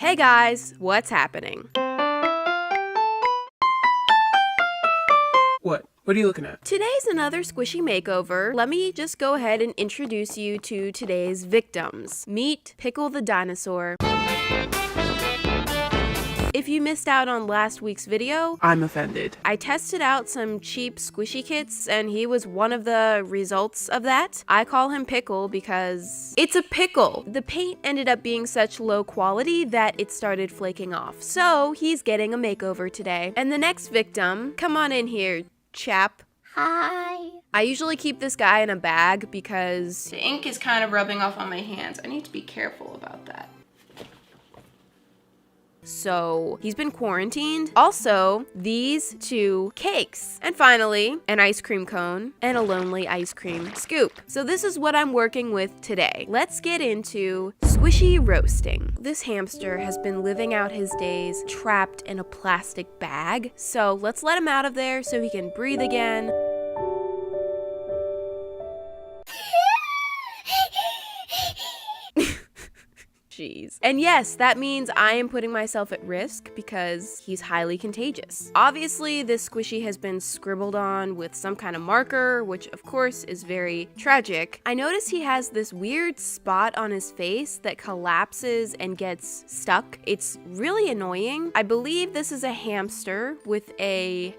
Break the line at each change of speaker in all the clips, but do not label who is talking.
Hey guys, what's happening?
What? What are you looking at?
Today's another squishy makeover. Let me just go ahead and introduce you to today's victims. Meet Pickle the dinosaur. If you missed out on last week's video,
I'm offended.
I tested out some cheap squishy kits and he was one of the results of that. I call him Pickle because it's a pickle. The paint ended up being such low quality that it started flaking off. So he's getting a makeover today. And the next victim, come on in here, chap.
Hi.
I usually keep this guy in a bag because the ink is kind of rubbing off on my hands. I need to be careful about that. So he's been quarantined. Also, these two cakes. And finally, an ice cream cone and a lonely ice cream scoop. So this is what I'm working with today. Let's get into squishy roasting. This hamster has been living out his days trapped in a plastic bag. So let's let him out of there so he can breathe again. Jeez. And yes, that means I am putting myself at risk because he's highly contagious. Obviously, this squishy has been scribbled on with some kind of marker, which of course is very tragic. I notice he has this weird spot on his face that collapses and gets stuck. It's really annoying. I believe this is a hamster with a,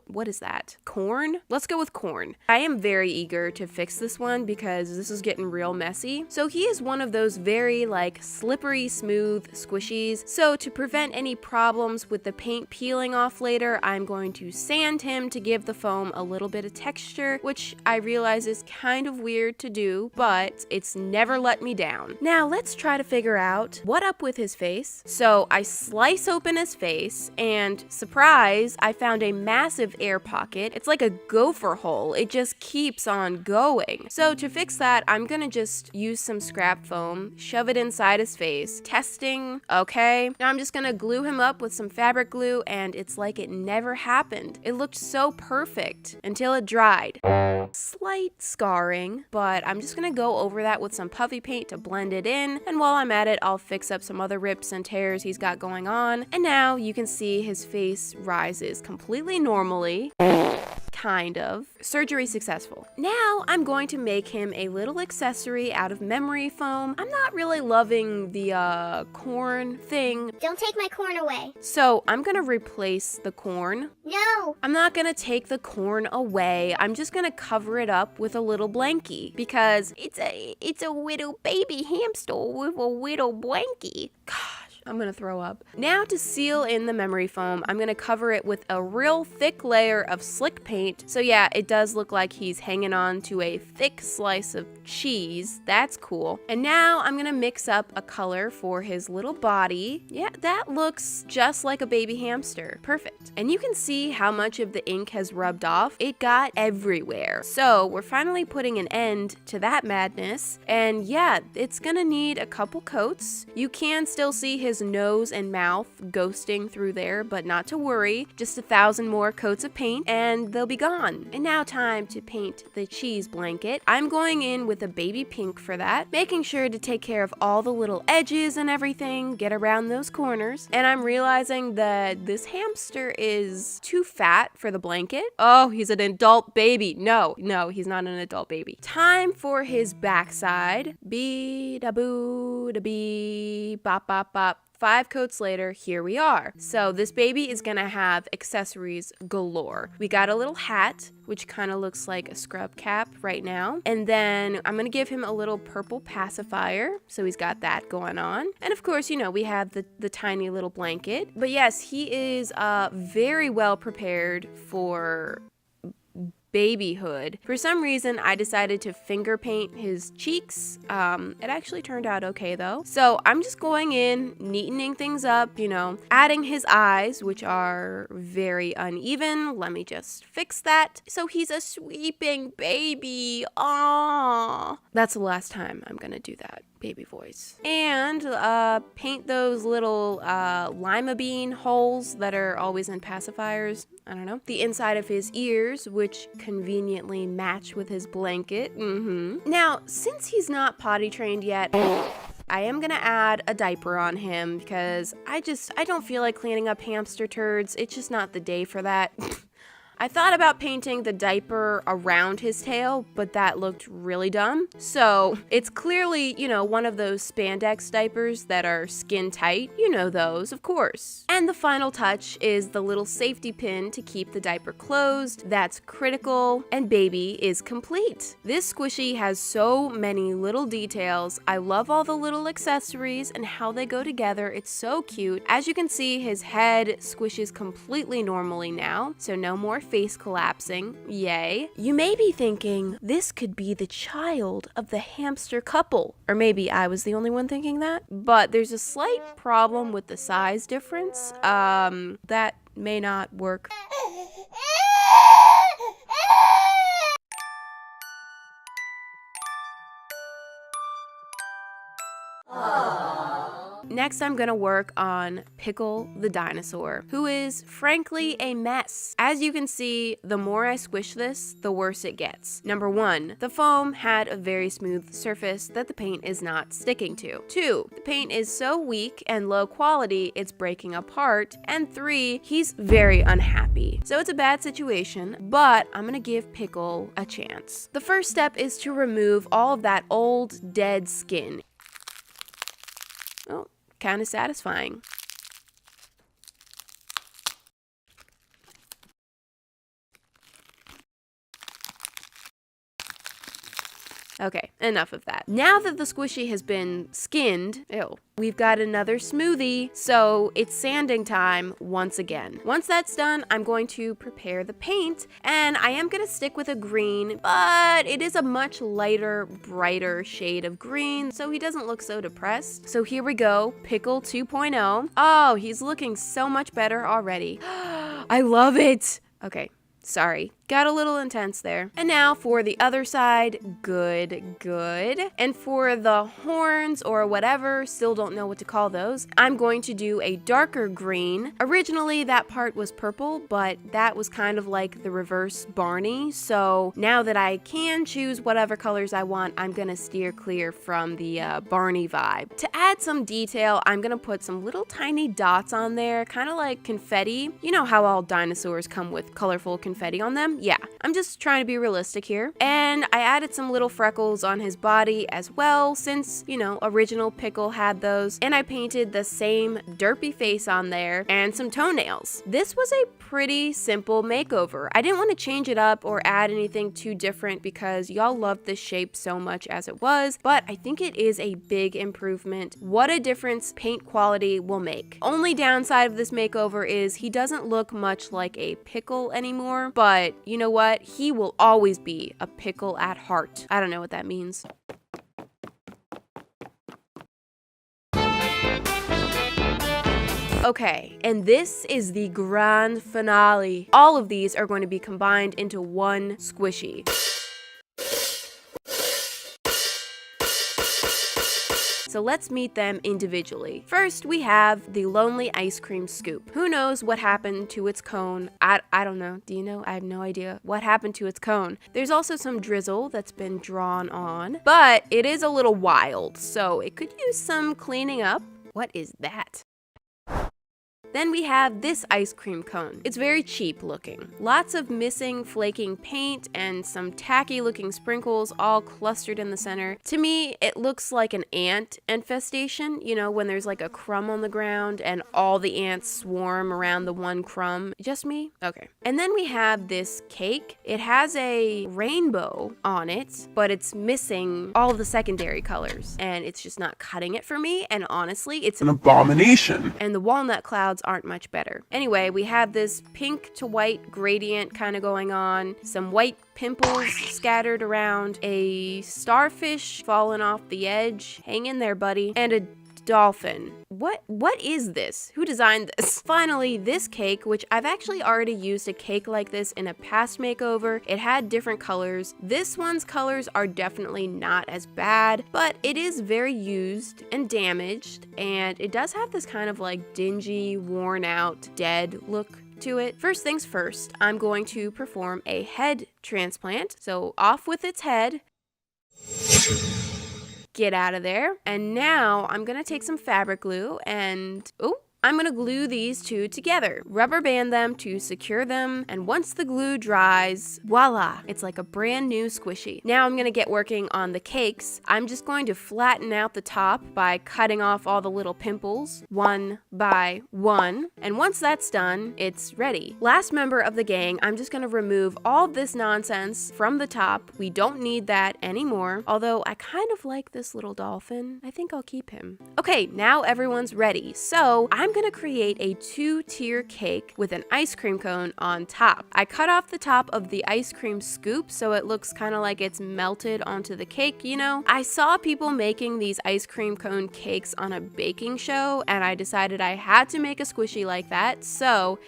what is that? Corn? Let's go with corn. I am very eager to fix this one because this is getting real messy. So he is one of those very slippery smooth squishies. So to prevent any problems with the paint peeling off later, I'm going to sand him to give the foam a little bit of texture, which I realize is kind of weird to do, but it's never let me down. Now let's try to figure out what up with his face. So I slice open his face and surprise, I found a massive air pocket. It's like a gopher hole. It just keeps on going. So to fix that, I'm gonna just use some scrap foam, shove it inside his face, testing, okay. Now I'm just gonna glue him up with some fabric glue and it's like it never happened. It looked so perfect until it dried. Slight scarring, but I'm just gonna go over that with some puffy paint to blend it in, and while I'm at it, I'll fix up some other rips and tears he's got going on, and now you can see his face rises completely normally. Kind of. Surgery successful. Now I'm going to make him a little accessory out of memory foam. I'm not really loving the corn thing.
Don't take my corn away.
So I'm gonna replace the corn.
No.
I'm not gonna take the corn away. I'm just gonna cover it up with a little blankie because it's a little baby hamster with a little blankie. Gosh. I'm gonna throw up. Now to seal in the memory foam, I'm gonna cover it with a real thick layer of slick paint. So yeah, it does look like he's hanging on to a thick slice of cheese. That's cool. And now I'm gonna mix up a color for his little body. Yeah, that looks just like a baby hamster. Perfect. And you can see how much of the ink has rubbed off. It got everywhere. So we're finally putting an end to that madness. And yeah, it's gonna need a couple coats. You can still see his nose and mouth ghosting through there, but not to worry. Just 1,000 more coats of paint and they'll be gone. And now time to paint the cheese blanket. I'm going in with a baby pink for that, making sure to take care of all the little edges and everything, get around those corners. And I'm realizing that this hamster is too fat for the blanket. Oh, he's an adult baby. No, he's not an adult baby. Time for his backside. Bee da boo da bee bop bop bop. 5 coats later, here we are. So this baby is gonna have accessories galore. We got a little hat, which kind of looks like a scrub cap right now. And then I'm gonna give him a little purple pacifier. So he's got that going on. And of course, you know, we have the tiny little blanket. But yes, he is very well prepared for babyhood. For some reason, I decided to finger paint his cheeks. It actually turned out okay though. So I'm just going in, neatening things up, you know, adding his eyes, which are very uneven. Let me just fix that. So he's a sweeping baby. Aww. That's the last time I'm gonna do that. Baby voice. And paint those little lima bean holes that are always in pacifiers. I don't know. The inside of his ears, which conveniently match with his blanket. Now, since he's not potty trained yet, I am gonna add a diaper on him because I don't feel like cleaning up hamster turds. It's just not the day for that. I thought about painting the diaper around his tail, but that looked really dumb. So it's clearly, one of those spandex diapers that are skin tight. You know those, of course. And the final touch is the little safety pin to keep the diaper closed. That's critical, and baby is complete. This squishy has so many little details. I love all the little accessories and how they go together. It's so cute. As you can see, his head squishes completely normally now, so no more face collapsing. Yay. You may be thinking, this could be the child of the hamster couple. Or maybe I was the only one thinking that. But there's a slight problem with the size difference. That may not work. Next, I'm gonna work on Pickle the dinosaur, who is frankly a mess. As you can see, the more I squish this, the worse it gets. Number 1, the foam had a very smooth surface that the paint is not sticking to. 2, the paint is so weak and low quality, it's breaking apart. And 3, he's very unhappy. So it's a bad situation, but I'm gonna give Pickle a chance. The first step is to remove all of that old, dead skin. Oh, kind of satisfying. Okay, enough of that. Now that the squishy has been skinned, we've got another smoothie, so it's sanding time once again. Once that's done, I'm going to prepare the paint, and I am gonna stick with a green, but it is a much lighter, brighter shade of green, so he doesn't look so depressed. So here we go, Pickle 2.0. Oh, he's looking so much better already. I love it. Okay. Sorry, got a little intense there. And now for the other side, good. And for the horns or whatever, still don't know what to call those, I'm going to do a darker green. Originally, that part was purple, but that was kind of like the reverse Barney. So now that I can choose whatever colors I want, I'm gonna steer clear from the Barney vibe. To add some detail, I'm gonna put some little tiny dots on there, kind of like confetti. You know how all dinosaurs come with colorful confetti on them? Yeah, I'm just trying to be realistic here. And I added some little freckles on his body as well, since, original Pickle had those. And I painted the same derpy face on there and some toenails. This was a pretty simple makeover. I didn't want to change it up or add anything too different because y'all loved this shape so much as it was, but I think it is a big improvement. What a difference paint quality will make. Only downside of this makeover is he doesn't look much like a pickle anymore, but you know what? He will always be a pickle at heart. I don't know what that means. Okay, and this is the grand finale. All of these are going to be combined into one squishy. So let's meet them individually. First, we have the lonely ice cream scoop. Who knows what happened to its cone? I don't know. Do you know? I have no idea what happened to its cone. There's also some drizzle that's been drawn on, but it is a little wild, so it could use some cleaning up. What is that? Then we have this ice cream cone. It's very cheap looking. Lots of missing flaking paint and some tacky looking sprinkles all clustered in the center. To me, it looks like an ant infestation, when there's like a crumb on the ground and all the ants swarm around the one crumb. Just me? Okay. And then we have this cake. It has a rainbow on it, but it's missing all of the secondary colors, and it's just not cutting it for me, and honestly, it's
an abomination.
And the walnut clouds aren't much better. Anyway, we have this pink to white gradient kind of going on, some white pimples scattered around, a starfish falling off the edge. Hang in there, buddy. And a dolphin. What is this? Who designed this? Finally, this cake, which I've actually already used a cake like this in a past makeover. It had different colors. This one's colors are definitely not as bad, but it is very used and damaged, and it does have this kind of like dingy, worn out, dead look to it. First things first, I'm going to perform a head transplant. So off with its head. Get out of there. And now I'm gonna take some fabric glue and, I'm gonna glue these two together. Rubber band them to secure them, and once the glue dries, voila, it's like a brand new squishy. Now I'm gonna get working on the cakes. I'm just going to flatten out the top by cutting off all the little pimples, one by one. And once that's done, it's ready. Last member of the gang, I'm just gonna remove all this nonsense from the top. We don't need that anymore, although I kind of like this little dolphin. I think I'll keep him. Okay, now everyone's ready. So I'm gonna create a 2-tier cake with an ice cream cone on top. I cut off the top of the ice cream scoop so it looks kind of like it's melted onto the cake, you know? I saw people making these ice cream cone cakes on a baking show, and I decided I had to make a squishy like that, so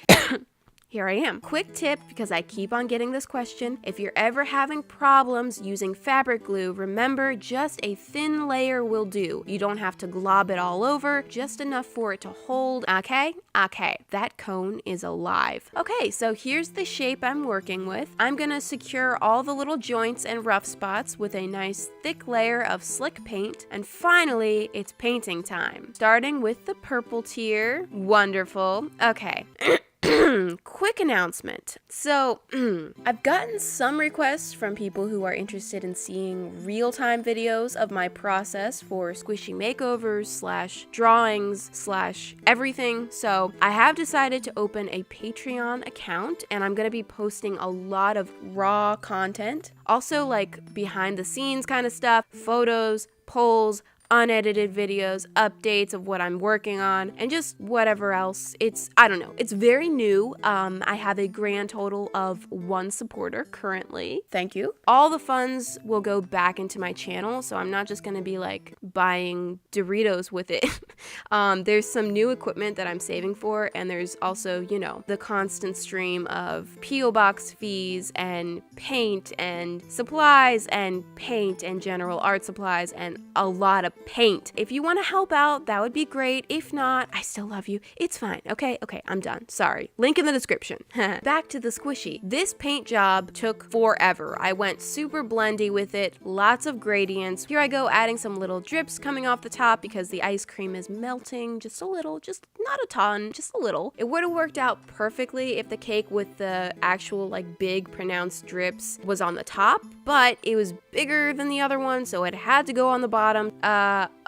here I am. Quick tip, because I keep on getting this question. If you're ever having problems using fabric glue, remember just a thin layer will do. You don't have to glob it all over, just enough for it to hold, okay? Okay, that cone is alive. Okay, so here's the shape I'm working with. I'm gonna secure all the little joints and rough spots with a nice thick layer of slick paint, and finally, it's painting time. Starting with the purple tier. Wonderful. Okay. Quick announcement. So, I've gotten some requests from people who are interested in seeing real-time videos of my process for squishy makeovers / drawings / everything. So, I have decided to open a Patreon account, and I'm going to be posting a lot of raw content. Also, like behind the scenes kind of stuff, photos, polls, unedited videos, updates of what I'm working on, and just whatever else. I don't know. It's very new. I have a grand total of 1 supporter currently. Thank you. All the funds will go back into my channel, so I'm not just gonna be like buying Doritos with it. There's some new equipment that I'm saving for, and there's also, you know, the constant stream of P.O. box fees and paint and supplies and paint and general art supplies and a lot of paint. If you want to help out, that would be great. If not, I still love you. It's fine. Okay, I'm done. Sorry. Link in the description. Back to the squishy. This paint job took forever. I went super blendy with it. Lots of gradients. Here I go adding some little drips coming off the top because the ice cream is melting just a little, just not a ton, just a little. It would have worked out perfectly if the cake with the actual like big pronounced drips was on the top, but it was bigger than the other one, so it had to go on the bottom.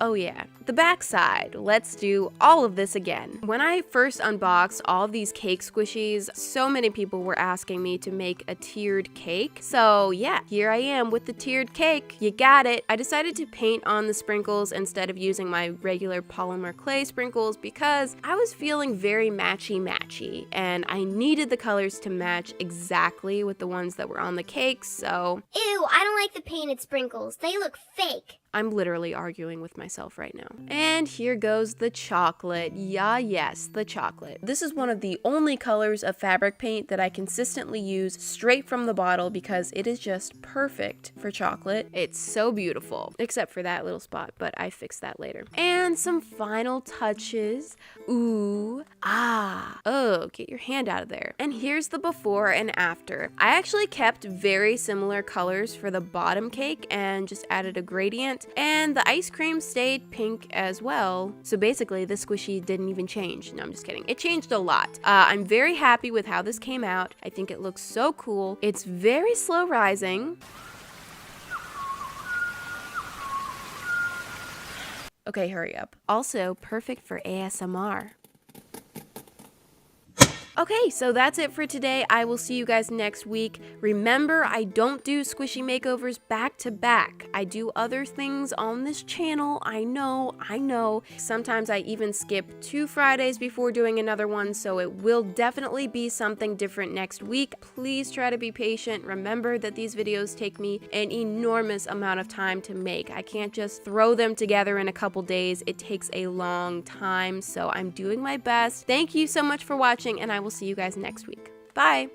Oh yeah, the back side. Let's do all of this again. When I first unboxed all of these cake squishies, so many people were asking me to make a tiered cake. So yeah, here I am with the tiered cake. You got it. I decided to paint on the sprinkles instead of using my regular polymer clay sprinkles because I was feeling very matchy, and I needed the colors to match exactly with the ones that were on the cake, so...
Ew, I don't like the painted sprinkles. They look fake.
I'm literally arguing with myself right now. And here goes the chocolate. Yes, the chocolate. This is one of the only colors of fabric paint that I consistently use straight from the bottle because it is just perfect for chocolate. It's so beautiful, except for that little spot, but I fixed that later. And some final touches. Ooh, oh, get your hand out of there. And here's the before and after. I actually kept very similar colors for the bottom cake and just added a gradient. And the ice cream stayed pink as well. So basically, the squishy didn't even change. No, I'm just kidding. It changed a lot. I'm very happy with how this came out. I think it looks so cool. It's very slow rising. Okay, hurry up. Also, perfect for ASMR. Okay, so that's it for today. I will see you guys next week. Remember, I don't do squishy makeovers back to back. I do other things on this channel. I know. Sometimes I even skip 2 Fridays before doing another one, so it will definitely be something different next week. Please try to be patient. Remember that these videos take me an enormous amount of time to make. I can't just throw them together in a couple days. It takes a long time, so I'm doing my best. Thank you so much for watching, and I will see you guys next week. Bye!